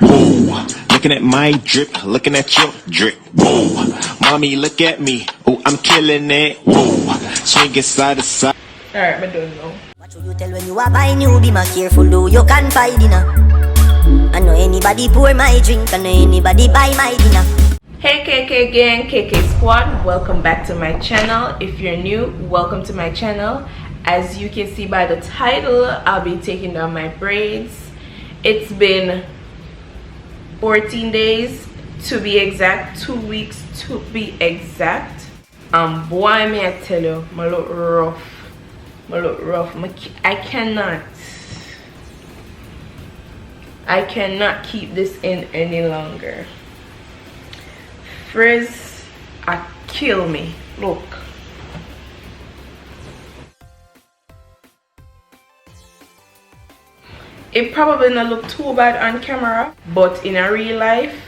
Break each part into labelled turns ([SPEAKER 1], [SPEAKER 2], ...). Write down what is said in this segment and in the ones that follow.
[SPEAKER 1] Whoa, looking at my drip, looking at your drip. Whoa, mommy, look at me. Oh, I'm killing it. Whoa, swinging side to side.
[SPEAKER 2] Alright, I don't know.
[SPEAKER 3] What should you tell when you are buying new? Be more careful, though you can find dinner. I know anybody pour my drink, I know anybody buy my dinner.
[SPEAKER 2] Hey KK gang, KK squad, welcome back to my channel. If you're new, welcome to my channel. As you can see by the title, I'll be taking down my braids. It's been 14 days to be exact, 2 weeks to be exact. Boy, may I tell you, I look rough. I cannot keep this in any longer. Frizz kill me. Look. It probably not look too bad on camera, but in a real life,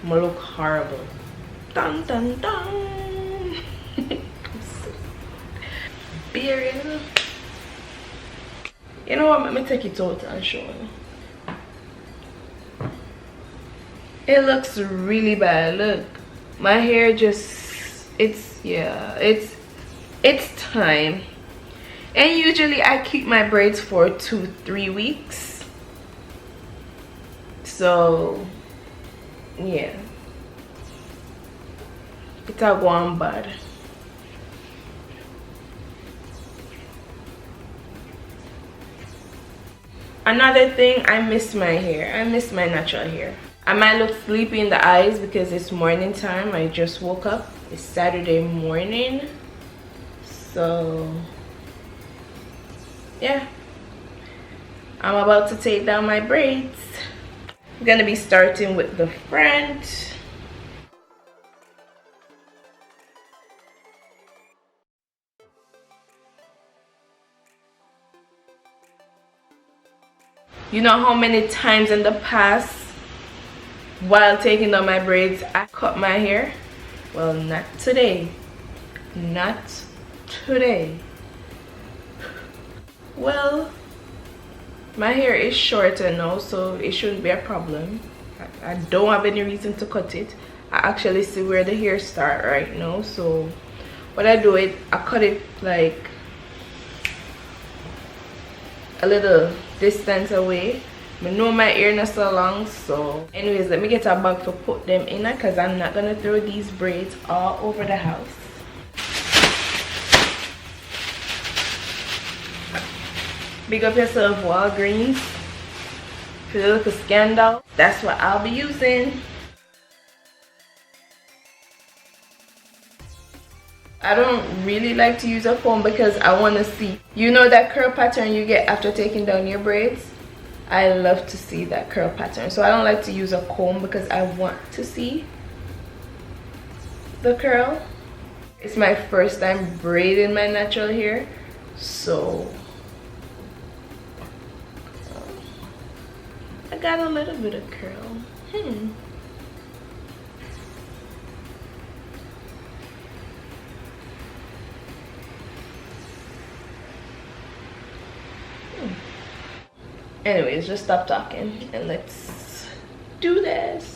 [SPEAKER 2] I look horrible. Dun dun dun. Beer. You know what? Let me take it out and show you. It looks really bad. Look, my hair just, it's time. And usually I keep my braids for 2-3 weeks. So yeah, it's a GWAAN bad. Another thing, I miss my hair. I miss my natural hair. I might look sleepy in the eyes because it's morning time. I just woke up. It's Saturday morning. So yeah, I'm about to take down my braids. I'm gonna be starting with the front. You know how many times in the past while taking down my braids I cut my hair? Well, not today. Not today. Well, my hair is shorter now, so it shouldn't be a problem. I don't have any reason to cut it. I actually see where the hair start right now, so what I do is I cut it like a little distance away. I know my hair not so long, so anyways, let me get a bag to put them in because I'm not gonna throw these braids all over the house. Big up yourself, Walgreens. For the little scandal, that's what I'll be using. I don't really like to use a comb because I want to see, you know, that curl pattern you get after taking down your braids. I love to see that curl pattern, so I don't like to use a comb because I want to see the curl. It's my first time braiding my natural hair, so I got a little bit of curl. Anyways, just stop talking and let's do this.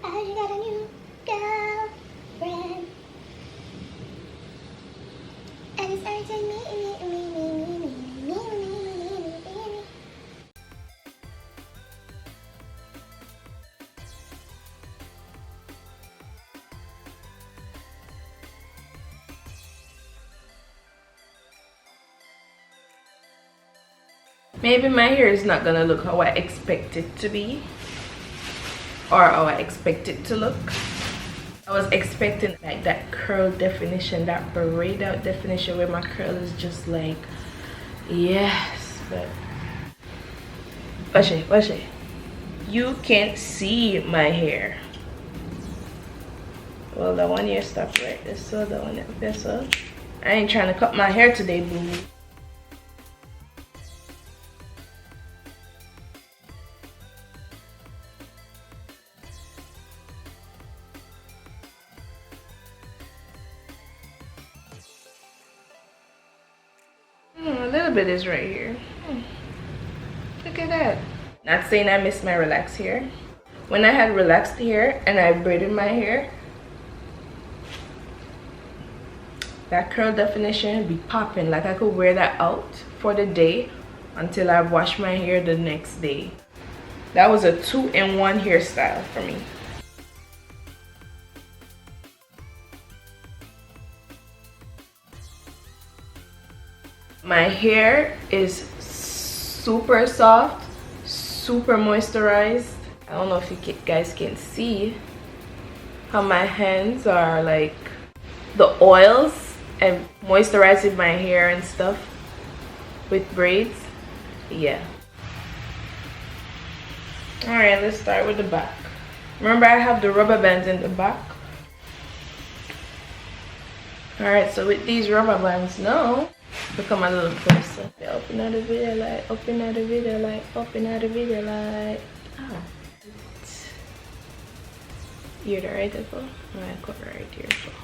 [SPEAKER 4] You got a new girlfriend, and it's urging me.
[SPEAKER 2] Maybe my hair is not gonna look how I expect it to be, or how I expect it to look. I was expecting like that curl definition, that braid out definition where my curl is just like, yes, but watch it. you can't see my hair. Well, the one here stopped right there, so the one up there, so I ain't trying to cut my hair today, boo. A little bit is right here. Look at that. Not saying I miss my relaxed hair. When I had relaxed hair and I braided my hair, that curl definition be popping. Like I could wear that out for the day until I wash my hair the next day. That was a 2-in-1 hairstyle for me. My hair is super soft, super moisturized. I don't know if you guys can see how my hands are like the oils and moisturizing my hair and stuff with braids. Yeah. Alright, let's start with the back. Remember, I have the rubber bands in the back. Alright, so with these rubber bands now, become a little closer. Open out the video light, open out the video light, open out the video light. Ah. You're the right as well? I'm gonna cover right here as well.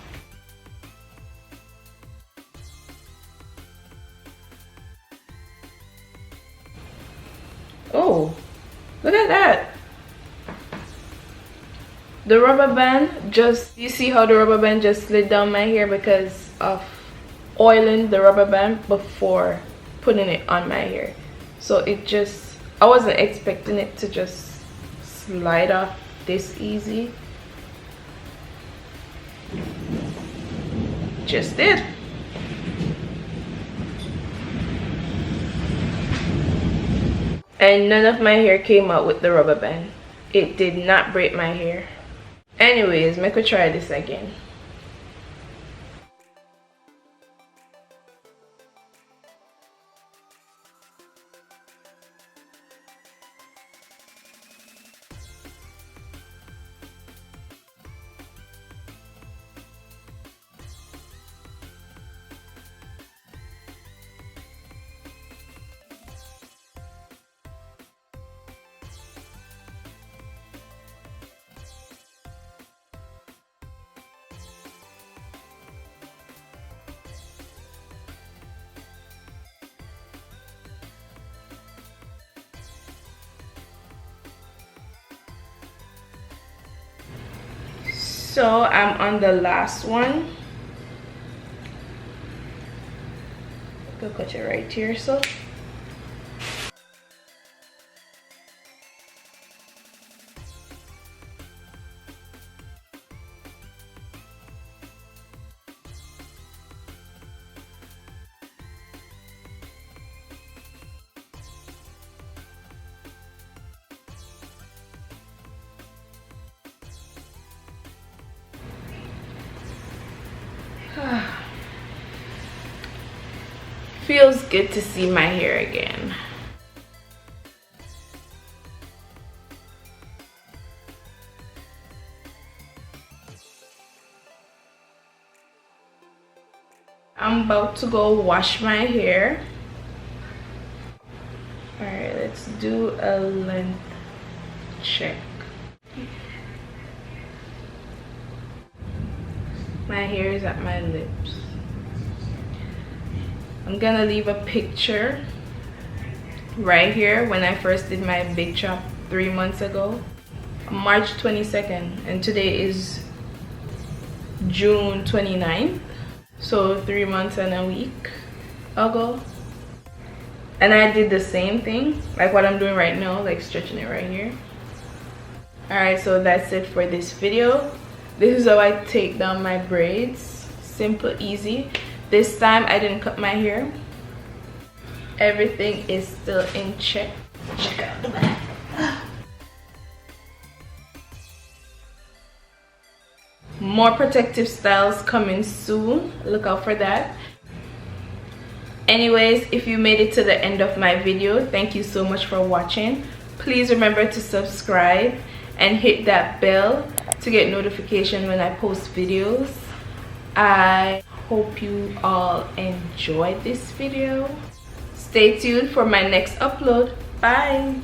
[SPEAKER 2] Oh, look at that. The rubber band just, you see how the rubber band just slid down my hair because of oiling the rubber band before putting it on my hair. So it just, I wasn't expecting it to just slide off this easy. Just did. And none of my hair came out with the rubber band. It did not break my hair. Anyways, make we try this again. So I'm on the last one. Go cut it right here, so. Feels good to see my hair again. I'm about to go wash my hair. Alright, let's do a length check. My hair is at my lips. I'm gonna leave a picture right here when I first did my big chop 3 months ago, March 22nd, and today is June 29th, so 3 months and a week ago. And I did the same thing like what I'm doing right now, like stretching it right here. Alright, so that's it for this video. This is how I take down my braids. Simple, easy. This time I didn't cut my hair. Everything is still in check. Check out the back. More protective styles coming soon. Look out for that. Anyways, if you made it to the end of my video, thank you so much for watching. please remember to subscribe and hit that bell to get notification when I post videos. I hope you all enjoyed this video. Stay tuned for my next upload. Bye.